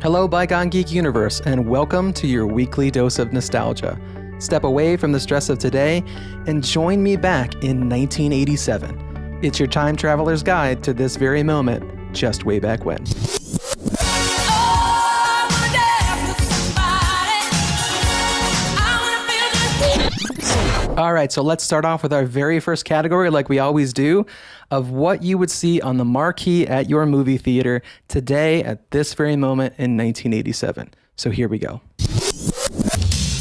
Hello, Bygone Geek universe, and welcome to your weekly dose of nostalgia. Step away from the stress of today and join me back in 1987. It's your time traveler's guide to this very moment, just way back when. All right, so let's start off with our very first category, like we always do, of what you would see on the marquee at your movie theater today at this very moment in 1987. So here we go.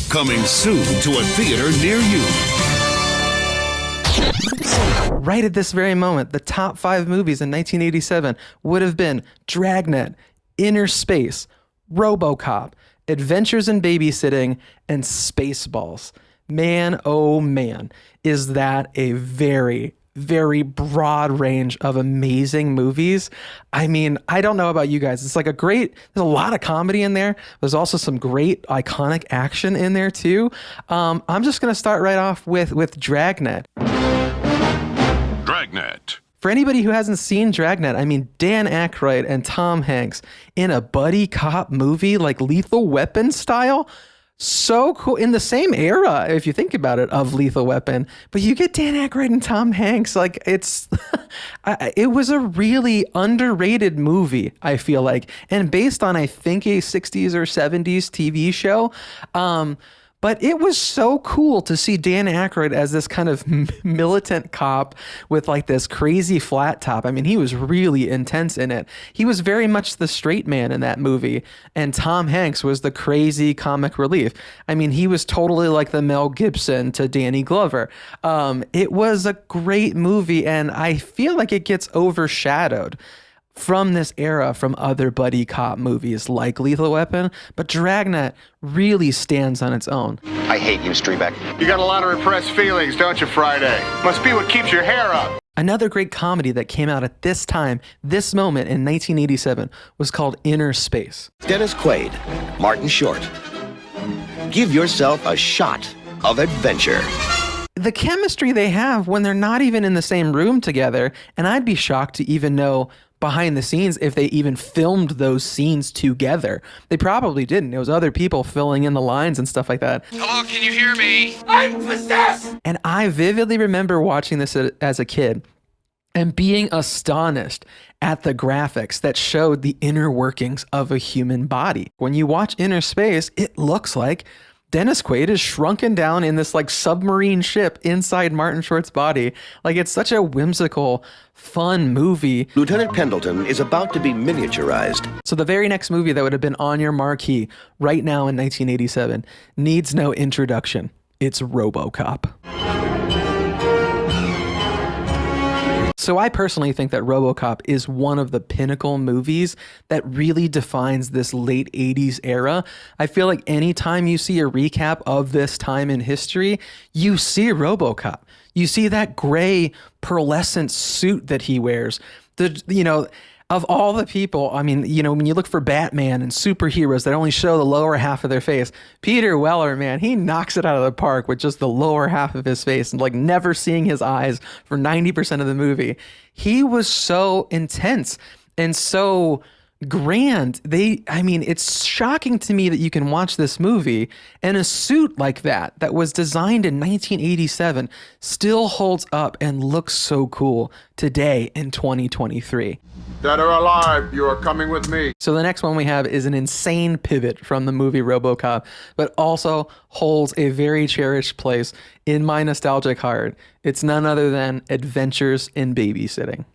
Coming soon to a theater near you. Right at this very moment, the top 5 movies in 1987 would have been Dragnet, Innerspace, Robocop, Adventures in Babysitting, and Spaceballs. Man, oh man, is that a very, very broad range of amazing movies. I mean, I don't know about you guys. It's like there's a lot of comedy in there. There's also some great iconic action in there too. I'm just going to start right off with Dragnet. Dragnet. For anybody who hasn't seen Dragnet, I mean, Dan Aykroyd and Tom Hanks in a buddy cop movie like Lethal Weapon style. So cool, in the same era, if you think about it, of Lethal Weapon, but you get Dan Aykroyd and Tom Hanks. Like, it's, it was a really underrated movie, I feel like, and based on, I think, a 60s or 70s TV show. But it was so cool to see Dan Aykroyd as this kind of militant cop with like this crazy flat top. I mean, he was really intense in it. He was very much the straight man in that movie. And Tom Hanks was the crazy comic relief. I mean, he was totally like the Mel Gibson to Danny Glover. It was a great movie, and I feel like it gets overshadowed from this era from other buddy cop movies like Lethal Weapon, but Dragnet really stands on its own. I hate you, Strebeck. You got a lot of repressed feelings, don't you, Friday? Must be what keeps your hair up. Another great comedy that came out at this time, this moment in 1987, was called Innerspace. Dennis Quaid, Martin Short. Give yourself a shot of adventure. The chemistry they have when they're not even in the same room together, and I'd be shocked to even know behind the scenes if they even filmed those scenes together. They probably didn't. It was other people filling in the lines and stuff like that. Hello, can you hear me? I'm possessed! And I vividly remember watching this as a kid and being astonished at the graphics that showed the inner workings of a human body. When you watch Innerspace, it looks like Dennis Quaid is shrunken down in this like submarine ship inside Martin Short's body. Like, it's such a whimsical, fun movie. Lieutenant Pendleton is about to be miniaturized. So the very next movie that would have been on your marquee right now in 1987 needs no introduction. It's Robocop. So I personally think that Robocop is one of the pinnacle movies that really defines this late 80s era. I feel like anytime you see a recap of this time in history, you see Robocop. You see that gray pearlescent suit that he wears. Of all the people, I mean, when you look for Batman and superheroes that only show the lower half of their face, Peter Weller, man, he knocks it out of the park with just the lower half of his face and like never seeing his eyes for 90% of the movie. He was so intense and so grand. It's shocking to me that you can watch this movie and a suit like that was designed in 1987 still holds up and looks so cool today in 2023. Dead or alive, you are coming with me. So the next one we have is an insane pivot from the movie Robocop, but also holds a very cherished place in my nostalgic heart. It's none other than Adventures in Babysitting.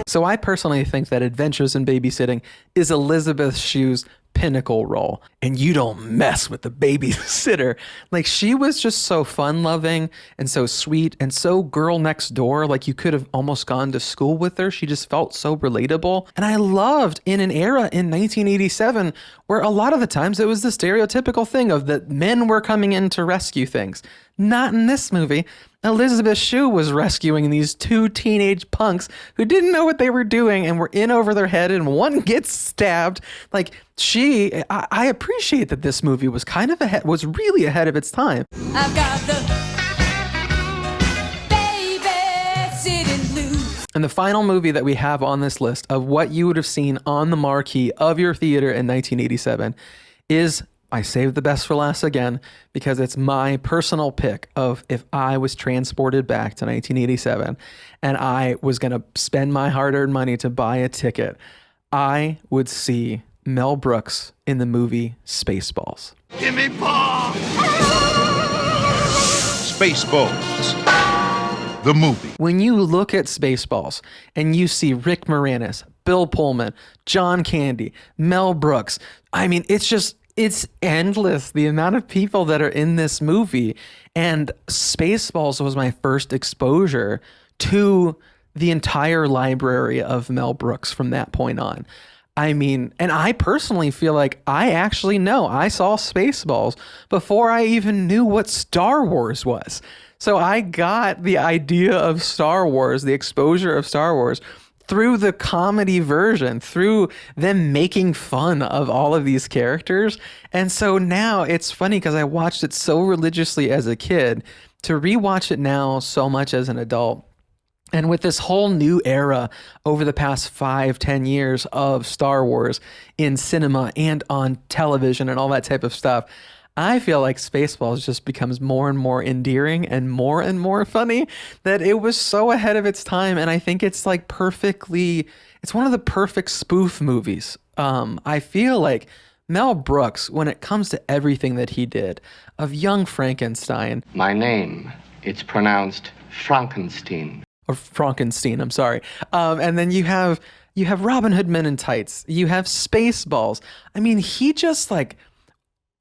So I personally think that Adventures in Babysitting is Elisabeth Shue's pinnacle role, and you don't mess with the babysitter. Like, she was just so fun-loving and so sweet and so girl next door. Like, you could have almost gone to school with her. She just felt so relatable. And I loved in an era in 1987 where a lot of the times it was the stereotypical thing of that men were coming in to rescue things. Not in this movie. Elisabeth Shue was rescuing these 2 teenage punks who didn't know what they were doing and were in over their head, and one gets stabbed. Like, I appreciate that this movie was was really ahead of its time. I've got the babysitting blues. And the final movie that we have on this list of what you would have seen on the marquee of your theater in 1987 is, I saved the best for last again, because it's my personal pick of if I was transported back to 1987 and I was going to spend my hard-earned money to buy a ticket, I would see Mel Brooks in the movie Spaceballs. Give me Paul! Spaceballs, the movie. When you look at Spaceballs and you see Rick Moranis, Bill Pullman, John Candy, Mel Brooks, I mean, it's endless, the amount of people that are in this movie. And Spaceballs was my first exposure to the entire library of Mel Brooks from that point on. I mean, and I personally feel like I actually know I saw Spaceballs before I even knew what Star Wars was. So I got the idea of Star Wars, the exposure of Star Wars, through the comedy version, through them making fun of all of these characters. And so now it's funny because I watched it so religiously as a kid, to rewatch it now so much as an adult. And with this whole new era over the past 5-10 years of Star Wars in cinema and on television and all that type of stuff, I feel like Spaceballs just becomes more and more endearing and more funny, that it was so ahead of its time. And I think it's like it's one of the perfect spoof movies. I feel like Mel Brooks, when it comes to everything that he did, of Young Frankenstein. My name, it's pronounced Frankenstein. Or Frankenstein, I'm sorry. And then you have Robin Hood Men in Tights. You have Spaceballs. I mean, he just like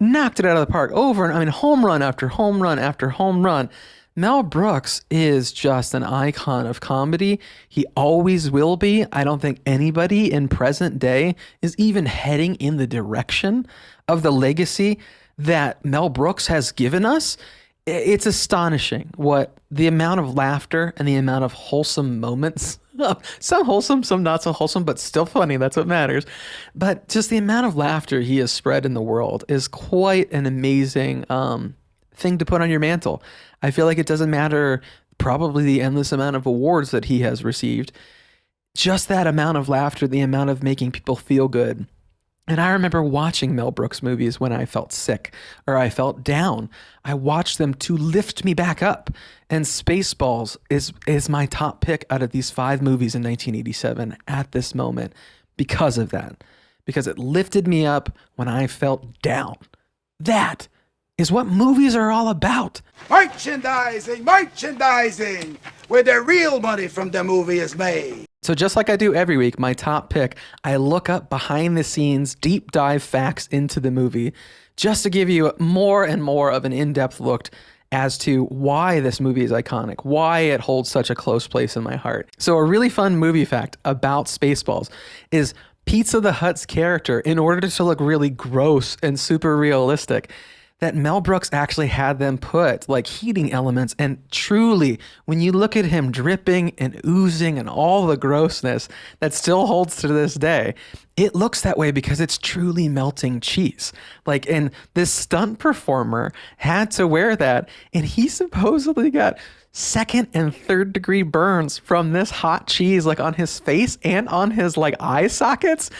knocked it out of the park over and I mean, home run after home run after home run. Mel Brooks is just an icon of comedy. He always will be. I don't think anybody in present day is even heading in the direction of the legacy that Mel Brooks has given us. It's astonishing what the amount of laughter and the amount of wholesome moments, some wholesome, some not so wholesome, but still funny. That's what matters. But just the amount of laughter he has spread in the world is quite an amazing thing to put on your mantle. I feel like it doesn't matter probably the endless amount of awards that he has received. Just that amount of laughter, the amount of making people feel good. And I remember watching Mel Brooks movies when I felt sick or I felt down. I watched them to lift me back up. And Spaceballs is my top pick out of these 5 movies in 1987 at this moment because of that. Because it lifted me up when I felt down. That is what movies are all about. Merchandising, where the real money from the movie is made. So just like I do every week, my top pick, I look up behind the scenes, deep dive facts into the movie just to give you more and more of an in-depth look as to why this movie is iconic, why it holds such a close place in my heart. So a really fun movie fact about Spaceballs is Pizza the Hutt's character, in order to look really gross and super realistic, that Mel Brooks actually had them put like heating elements, and truly, when you look at him dripping and oozing and all the grossness that still holds to this day, it looks that way because it's truly melting cheese. Like, and this stunt performer had to wear that, and he supposedly got 2nd and 3rd degree burns from this hot cheese, like on his face and on his like eye sockets.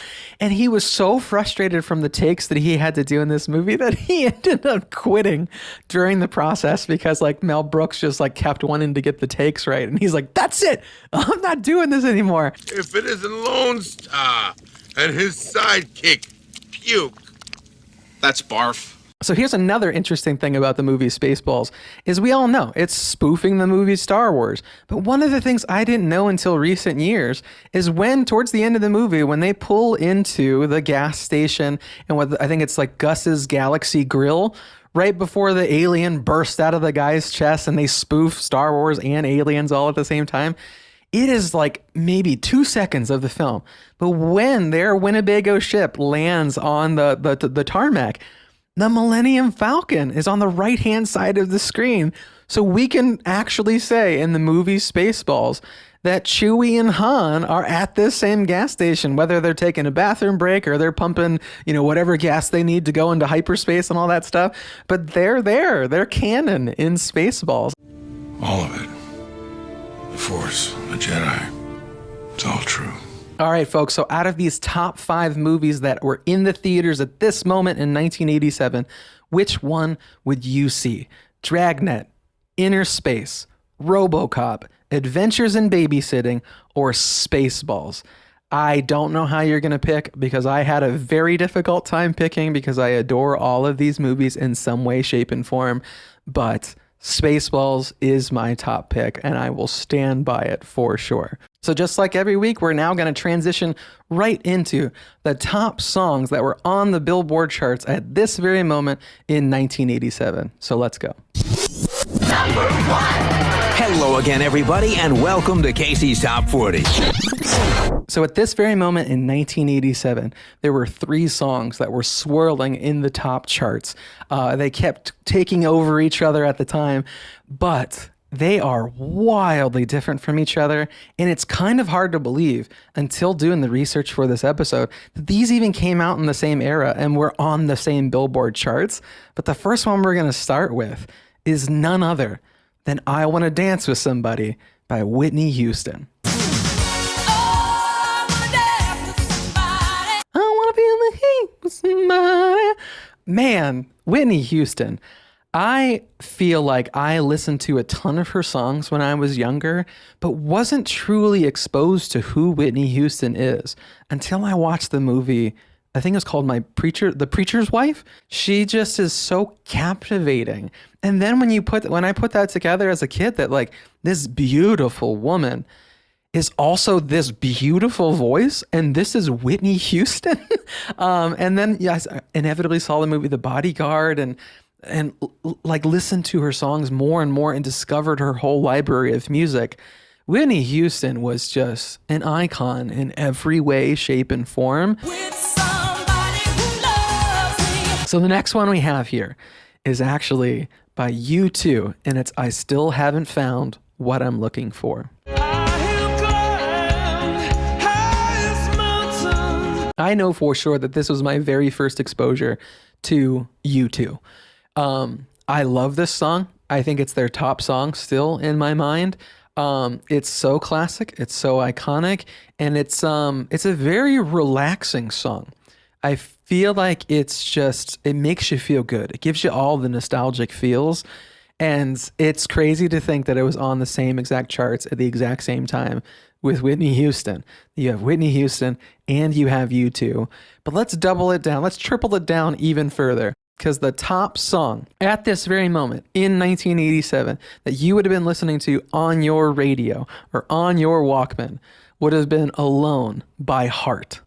And he was so frustrated from the takes that he had to do in this movie that he ended up quitting during the process because like Mel Brooks just like kept wanting to get the takes right. And he's like, that's it. I'm not doing this anymore. If it isn't Lone Star and his sidekick, Puke. That's barf. So here's another interesting thing about the movie Spaceballs is we all know it's spoofing the movie Star Wars. But one of the things I didn't know until recent years is when towards the end of the movie, when they pull into the gas station and what I think it's like Gus's Galaxy Grill, right before the alien bursts out of the guy's chest and they spoof Star Wars and aliens all at the same time. It is like maybe 2 seconds of the film. But when their Winnebago ship lands on the tarmac, the Millennium Falcon is on the right-hand side of the screen. So we can actually say in the movie Spaceballs that Chewie and Han are at this same gas station, whether they're taking a bathroom break or they're pumping, whatever gas they need to go into hyperspace and all that stuff. But they're there. They're canon in Spaceballs. All of it. The Force, the Jedi. It's all true. All right, folks. So out of these top 5 movies that were in the theaters at this moment in 1987, which one would you see? Dragnet, Innerspace, Robocop, Adventures in Babysitting, or Spaceballs? I don't know how you're going to pick because I had a very difficult time picking because I adore all of these movies in some way, shape, and form. But Spaceballs is my top pick, and I will stand by it for sure. So just like every week, we're now going to transition right into the top songs that were on the Billboard charts at this very moment in 1987. So let's go. Number 1. Hello again, everybody, and welcome to Casey's Top 40. So at this very moment in 1987, there were 3 songs that were swirling in the top charts. They kept taking over each other at the time, but they are wildly different from each other. And it's kind of hard to believe until doing the research for this episode that these even came out in the same era and were on the same Billboard charts. But the first one we're going to start with is none other than I Want to Dance with Somebody by Whitney Houston. Somebody. Man, Whitney Houston. I feel like I listened to a ton of her songs when I was younger, but wasn't truly exposed to who Whitney Houston is until I watched the movie. I think it's called The Preacher's Wife. She just is so captivating. And then when I put that together as a kid, that like this beautiful woman is also this beautiful voice, and this is Whitney Houston. And then yes, I inevitably saw the movie The Bodyguard and like listened to her songs more and more and discovered her whole library of music. Whitney Houston was just an icon in every way, shape, and form. So the next one we have here is actually by U2, and it's I Still Haven't Found What I'm Looking For. I know for sure that this was my very first exposure to U2. I love this song. I think it's their top song still in my mind. It's so classic, it's so iconic, and it's a very relaxing song. I feel like it makes you feel good. It gives you all the nostalgic feels. And it's crazy to think that it was on the same exact charts at the exact same time with Whitney Houston. You have Whitney Houston and you have U2. But let's double it down. Let's triple it down even further. Because the top song at this very moment in 1987 that you would have been listening to on your radio or on your Walkman would have been Alone by Heart.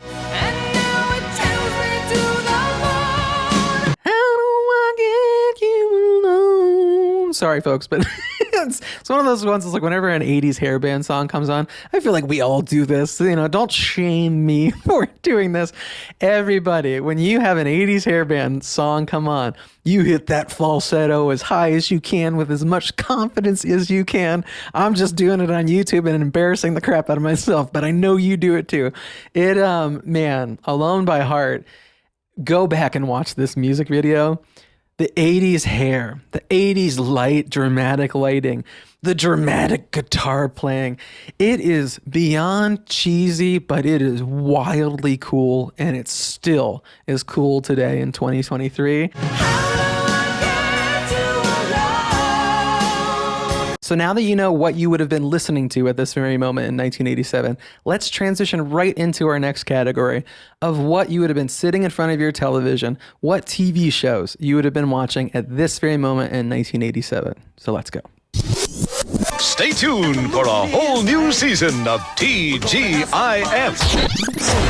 Sorry, folks, but it's one of those ones. It's like whenever an 80s hair band song comes on, I feel like we all do this. You know, don't shame me for doing this. Everybody, when you have an 80s hair band song come on, you hit that falsetto as high as you can with as much confidence as you can. I'm just doing it on YouTube and embarrassing the crap out of myself, but I know you do it too. Man, Alone by Heart. Go back and watch this music video. The 80s hair, the 80s light, dramatic lighting, the dramatic guitar playing. It is beyond cheesy, but it is wildly cool, and it still is cool today in 2023. So now that you know what you would have been listening to at this very moment in 1987, let's transition right into our next category of what you would have been sitting in front of your television, what TV shows you would have been watching at this very moment in 1987. So let's go. Stay tuned for a whole new season of TGIF.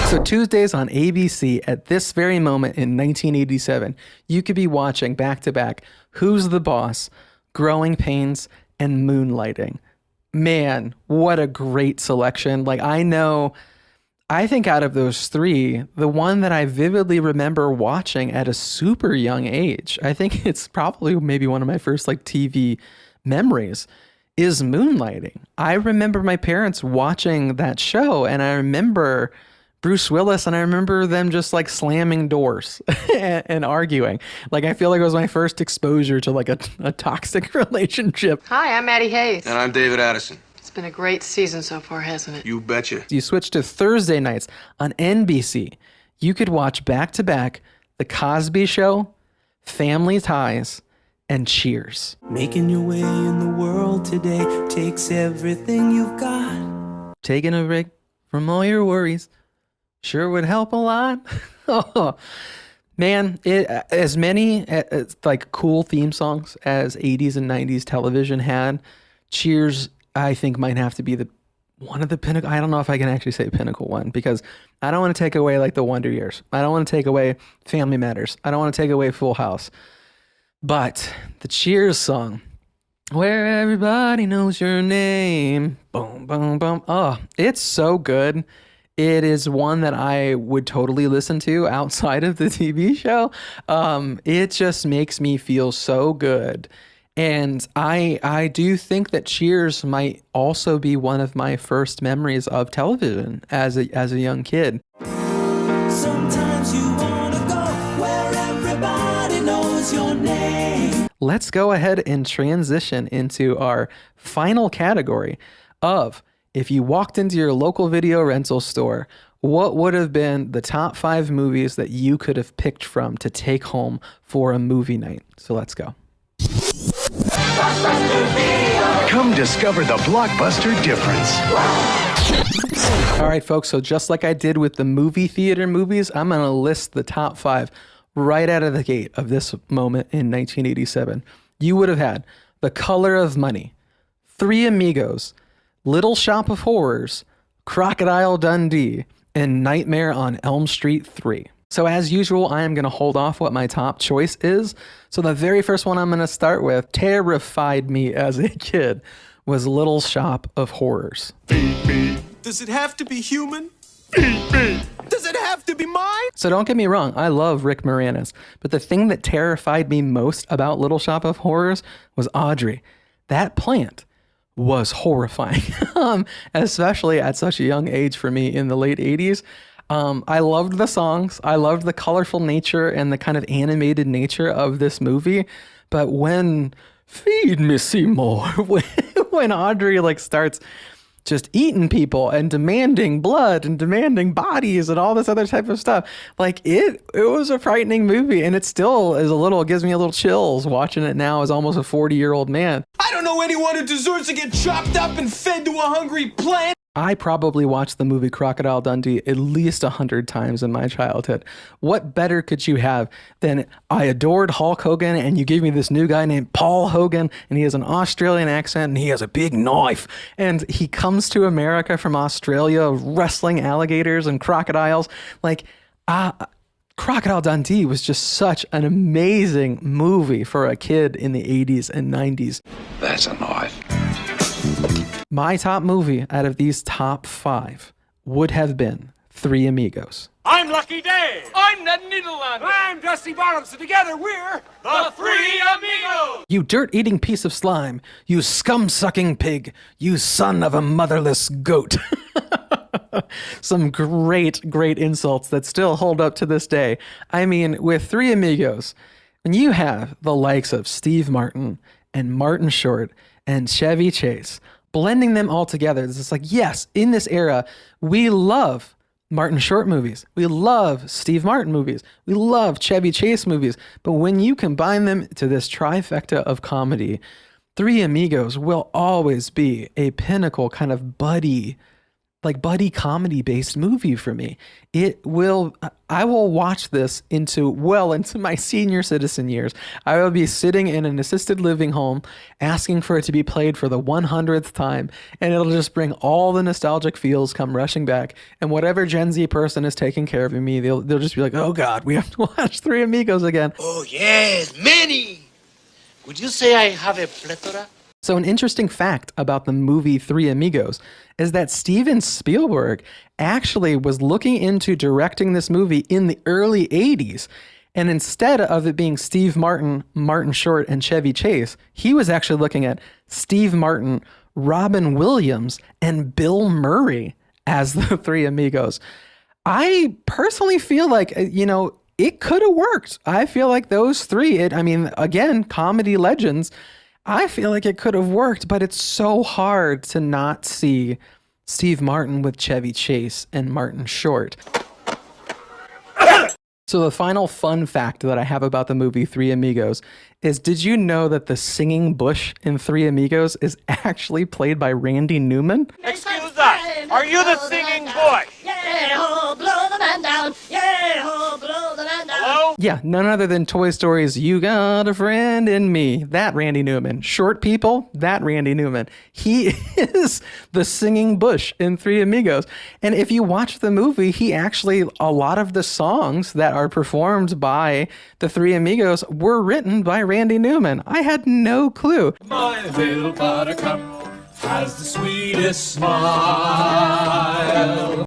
So Tuesdays on ABC at this very moment in 1987, you could be watching back-to-back Who's the Boss, Growing Pains, and Moonlighting. Man, what a great selection. Like, I think out of those 3, the one that I vividly remember watching at a super young age, I think it's probably maybe one of my first like TV memories, is Moonlighting. I remember my parents watching that show, and I remember Bruce Willis, and I remember them just like slamming doors and arguing. Like, I feel like it was my first exposure to like a toxic relationship. Hi, I'm Maddie Hayes. And I'm David Addison. It's been a great season so far, hasn't it? You betcha. You switch to Thursday nights on NBC. You could watch back-to-back The Cosby Show, Family Ties, and Cheers. Making your way in the world today takes everything you've got. Taking a break from all your worries sure would help a lot. Oh, man, as many like cool theme songs as 80s and 90s television had, Cheers, I think, might have to be one of the pinnacle. I don't know if I can actually say pinnacle one, because I don't want to take away like the Wonder Years. I don't want to take away Family Matters. I don't want to take away Full House. But the Cheers song, where everybody knows your name, boom, boom, boom. Oh, it's so good. It is one that I would totally listen to outside of the TV show. It just makes me feel so good. And I do think that Cheers might also be one of my first memories of television as a young kid. Sometimes you wanna go where everybody knows your name. Let's go ahead and transition into our final category of, if you walked into your local video rental store, what would have been the top 5 movies that you could have picked from to take home for a movie night? So let's go. Come discover the Blockbuster difference. All right, folks. So just like I did with the movie theater movies, I'm going to list the top 5 right out of the gate of this moment in 1987. You would have had The Color of Money, Three Amigos, Little Shop of Horrors, Crocodile Dundee, and Nightmare on Elm Street 3. So as usual, I am going to hold off what my top choice is. So the very first one I'm going to start with, terrified me as a kid, was Little Shop of Horrors. Does it have to be human? Does it have to be mine? So don't get me wrong, I love Rick Moranis, but the thing that terrified me most about Little Shop of Horrors was Audrey. That plant was horrifying, especially at such a young age for me in the late 80s. I loved the songs. I loved the colorful nature and the kind of animated nature of this movie. But when Feed Me Seymour, when Audrey like starts just eating people and demanding blood and demanding bodies and all this other type of stuff, like it was a frightening movie, and it still is gives me a little chills watching it now as almost a 40-year-old man. I don't know anyone who deserves to get chopped up and fed to a hungry plant. I probably watched the movie Crocodile Dundee at least 100 times in my childhood. What better could you have than I adored Hulk Hogan, and you gave me this new guy named Paul Hogan, and he has an Australian accent, and he has a big knife, and he comes to America from Australia wrestling alligators and crocodiles. Like, Crocodile Dundee was just such an amazing movie for a kid in the 80s and 90s. That's a knife. My top movie out of these top 5 would have been Three Amigos. I'm Lucky Dave. I'm Ned Niederlander. I'm Dusty Bottoms. So together we're the Three Amigos. You dirt-eating piece of slime. You scum-sucking pig. You son of a motherless goat. Some great insults that still hold up to this day. I mean, with Three Amigos, when you have the likes of Steve Martin and Martin Short and Chevy Chase, blending them all together, it's just like, yes, in this era, we love Martin Short movies. We love Steve Martin movies. We love Chevy Chase movies. But when you combine them to this trifecta of comedy, Three Amigos will always be a pinnacle kind of buddy comedy based movie for me. I will watch this into my senior citizen years. I will be sitting in an assisted living home asking for it to be played for the 100th time, and it'll just bring all the nostalgic feels come rushing back. And whatever Gen Z person is taking care of me, they'll just be like, oh God, we have to watch Three Amigos again. Oh yes, many. Would you say I have a plethora? So an interesting fact about the movie Three Amigos is that Steven Spielberg actually was looking into directing this movie in the early 80s. And instead of it being Steve Martin, Martin Short, and Chevy Chase, he was actually looking at Steve Martin, Robin Williams, and Bill Murray as the Three Amigos. I personally feel like, it could have worked. I feel like those three, again, comedy legends, I feel like it could have worked, but it's so hard to not see Steve Martin with Chevy Chase and Martin Short. So the final fun fact that I have about the movie Three Amigos is, did you know that the singing bush in Three Amigos is actually played by Randy Newman? Excuse us. Are you the singing bush? Yeah-ho, blow the man down. Yeah-ho, blow the man down. Hello? Yeah, none other than Toy Story's You Got a Friend in Me. That Randy Newman. Short people, that Randy Newman. He is the singing bush in Three Amigos. And if you watch the movie, he actually, a lot of the songs that are performed by the Three Amigos were written by Randy Newman. I had no clue. My little buttercup has the sweetest smile.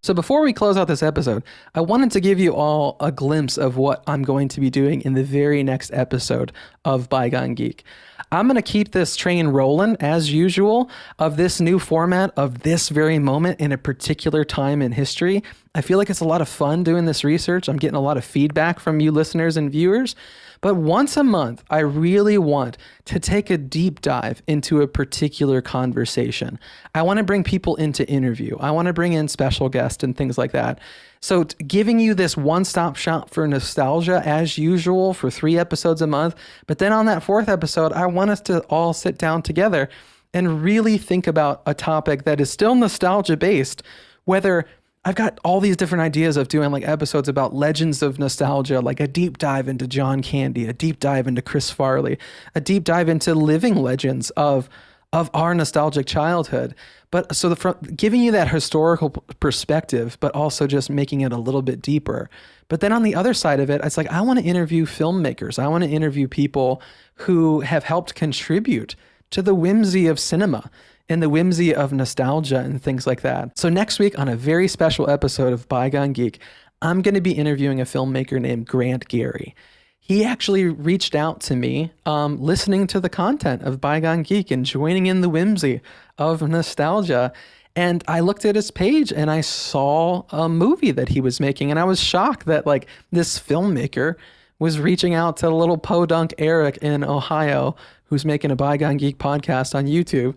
So before we close out this episode, I wanted to give you all a glimpse of what I'm going to be doing in the very next episode of Bygone Geek. I'm going to keep this train rolling as usual of this new format of this very moment in a particular time in history. I feel like it's a lot of fun doing this research. I'm getting a lot of feedback from you listeners and viewers. But once a month, I really want to take a deep dive into a particular conversation. I want to bring people into interview. I want to bring in special guests and things like that. So giving you this one-stop shop for nostalgia as usual for 3 episodes a month. But then on that 4th episode, I want us to all sit down together and really think about a topic that is still nostalgia-based, whether I've got all these different ideas of doing like episodes about legends of nostalgia, like a deep dive into John Candy, a deep dive into Chris Farley, a deep dive into living legends of our nostalgic childhood. But so giving you that historical perspective, but also just making it a little bit deeper. But then on the other side of it, it's like, I want to interview filmmakers. I want to interview people who have helped contribute to the whimsy of cinema and the whimsy of nostalgia and things like that. So next week on a very special episode of Bygone Geek, I'm going to be interviewing a filmmaker named Garry. He actually reached out to me listening to the content of Bygone Geek and joining in the whimsy of nostalgia. And I looked at his page and I saw a movie that he was making. And I was shocked that like this filmmaker was reaching out to little podunk Eric in Ohio, who's making a Bygone Geek podcast on YouTube.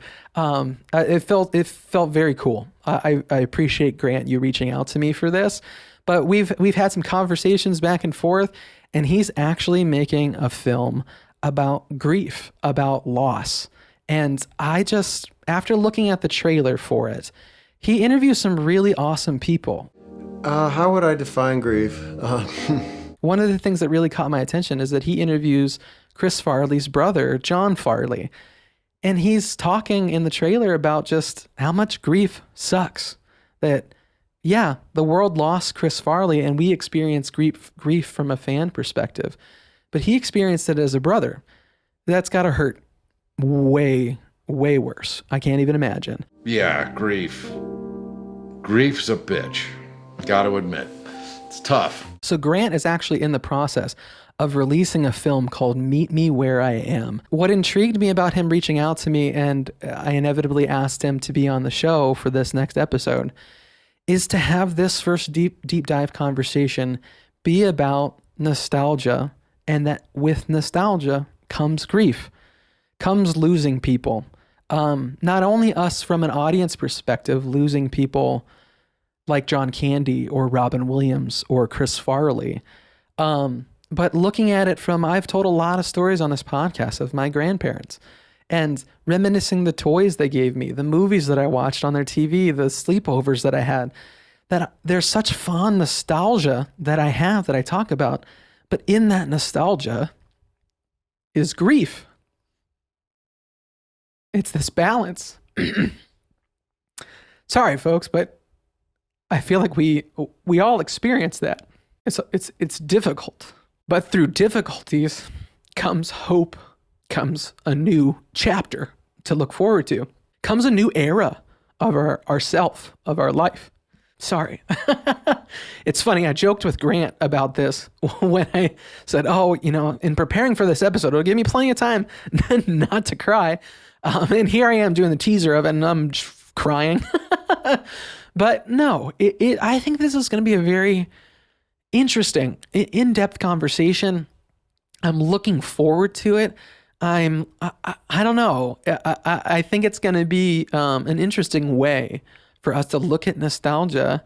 It felt very cool. I appreciate Grant you reaching out to me for this, but we've had some conversations back and forth, and he's actually making a film about grief, about loss. And I just, after looking at the trailer for it, he interviews some really awesome people. How would I define grief? One of the things that really caught my attention is that he interviews Chris Farley's brother, John Farley. And he's talking in the trailer about just how much grief sucks. That, yeah, the world lost Chris Farley and we experienced grief from a fan perspective. But he experienced it as a brother. That's got to hurt way, way worse. I can't even imagine. Yeah, grief. Grief's a bitch. Gotta admit. It's tough. So Grant is actually in the process of releasing a film called Meet Me Where I Am. What intrigued me about him reaching out to me, and I inevitably asked him to be on the show for this next episode, is to have this first deep dive conversation be about nostalgia, and that with nostalgia comes grief, comes losing people. Not only us from an audience perspective, losing people like John Candy or Robin Williams or Chris Farley, but looking at it from, I've told a lot of stories on this podcast of my grandparents and reminiscing the toys they gave me, the movies that I watched on their TV, the sleepovers that I had, that there's such fond nostalgia that I have that I talk about. But in that nostalgia is grief. It's this balance. Sorry, folks, but I feel like we all experience that. It's difficult. But through difficulties comes hope, comes a new chapter to look forward to, comes a new era of our life. Sorry. It's funny, I joked with Grant about this when I said, in preparing for this episode, it'll give me plenty of time not to cry. And here I am doing the teaser of it, and I'm just crying. But no, I think this is going to be a very interesting, in-depth conversation. I'm looking forward to it. I don't know. I think it's going to be an interesting way for us to look at nostalgia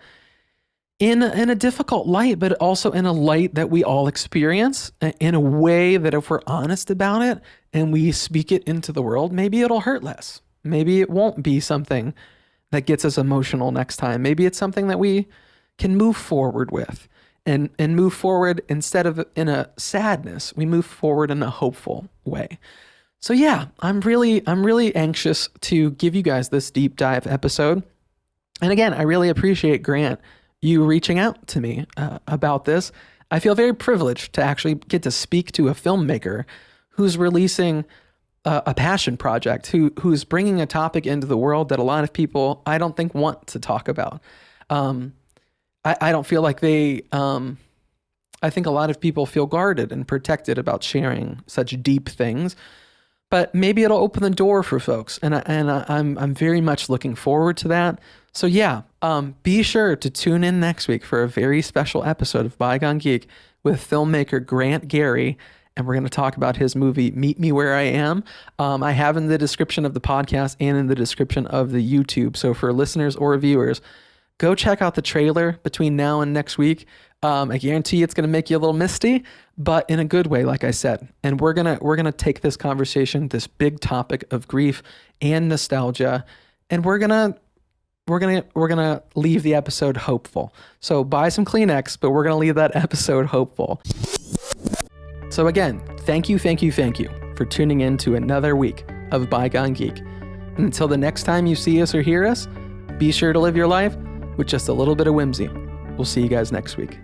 in a difficult light, but also in a light that we all experience, in a way that if we're honest about it and we speak it into the world, maybe it'll hurt less. Maybe it won't be something that gets us emotional next time. Maybe it's something that we can move forward with and move forward instead of in a sadness. We move forward in a hopeful way. So yeah, I'm really anxious to give you guys this deep dive episode. And again, I really appreciate Grant, you reaching out to me about this. I feel very privileged to actually get to speak to a filmmaker who's releasing a passion project, who's bringing a topic into the world that a lot of people I don't think want to talk about. I don't feel like I think a lot of people feel guarded and protected about sharing such deep things, but maybe it'll open the door for folks. And I'm very much looking forward to that. So yeah, be sure to tune in next week for a very special episode of Bygone Geek with filmmaker Grant Garry. And we're going to talk about his movie, Meet Me Where I Am. I have in the description of the podcast and in the description of the YouTube. So for listeners or viewers, go check out the trailer between now and next week. I guarantee it's going to make you a little misty, but in a good way, like I said. And we're gonna take this conversation, this big topic of grief and nostalgia, and we're gonna leave the episode hopeful. So buy some Kleenex, but we're gonna leave that episode hopeful. So again, thank you for tuning in to another week of Bygone Geek. And until the next time you see us or hear us, be sure to live your life with just a little bit of whimsy. We'll see you guys next week.